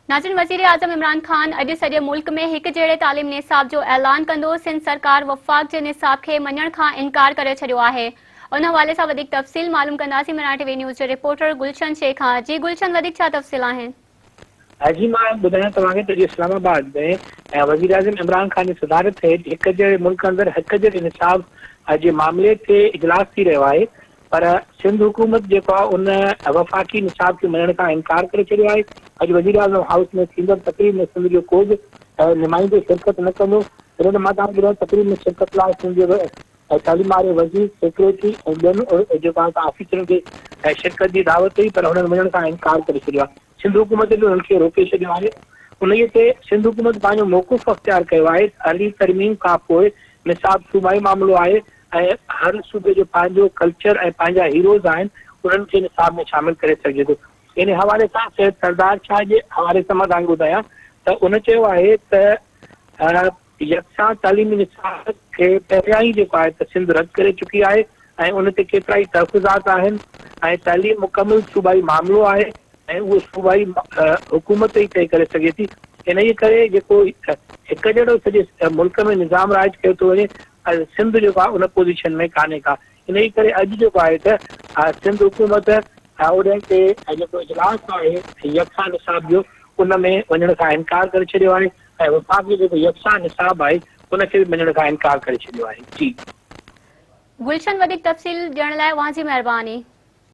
नाज़रीन, वज़ीर आज़म इमरान खान अॼु सॼे मुल्क में हिक जहिड़े तालीम निसाब जो ऐलान कंदो। सिंध सरकार वफ़ाक़ जे निसाब खे मञण खां इनकार करे छॾियो आहे। उन हवाले सां वधीक तफ़सील मालूम कंदासीं मराठी टीवी न्यूज़ जे रिपोर्टर गुलशन शेख खां। जी गुलशन, वधीक छा तफ़सील आहिनि? जी मां ॿुधायां तव्हांखे त इस्लामाबाद में वज़ीर आज़म इमरान खान जी सदारत हेठि हिक जहिड़े मुल्क अंदरि हिक जहिड़े निसाब जे मामले ते इजलास थी रहियो आहे, पर सिंध हुकूमत जेको आहे उन वफ़ाक़ी निसाब खे मञण खां इनकार करे छॾियो आहे। अॼु वज़ीर आज़म हाउस में थींदड़ तक़रीब में सिंध जो को बि नुमाइंदो शिरकत न कंदो। हिन मां तव्हांखे ॿुधायां तक़रीब में शिरकत लाइ सिंध जो तालीम वारे वज़ीर, सेक्रेटरी ऐं ॿियनि जेको आहे ऑफिसरनि खे शिरकत जी दावत हुई, पर हुननि मञण खां इनकार करे छॾियो आहे। सिंध हुकूमत बि हुननि खे रोके छॾियो आहे। उन्हीअ ते सिंध हुकूमत पंहिंजो मौक़ुफ़ अख़्तियार कयो आहे। अली तरमीम खां पोइ निसाब सूबाई मामिलो आहे ऐं हर सूबे जो पंहिंजो कल्चर ऐं पंहिंजा हीरोज़ आहिनि, उन्हनि खे निसाब में शामिल करे सघिजे थो। इन हवाले सां सैयद सरदार शाह जे हवाले सां मां तव्हांखे ॿुधायां त उन चयो आहे त यकसां तालीमी निसाब खे पहिरियां ई जेको आहे त सिंध रद्द करे चुकी आहे ऐं उन ते केतिरा ई तहफ़ुज़ात आहिनि ऐं तालीम मुकमिल सूबाई मामिलो आहे ऐं उहो सूबाई हुकूमत ई तय करे सघे थी। इन ई करे जेको हिकु जहिड़ो सॼे मुल्क में निज़ाम राज कयो थो वञे, सिंध जेको आहे उन पोज़ीशन में कान्हे का। इन ई करे अॼु जेको आहे त सिंध हुकूमत उन ते जेको इजलास आहे यकसां निसाब जो, उन में वञण खां इनकार करे छॾियो आहे ऐं वफ़ाक़ जो जेको यकसां निसाब आहे उनखे बि मञण खां इनकार करे छॾियो आहे। जी गुलशन, वधीक तफ़सील ॾियण लाइ वहां जी महिरबानी।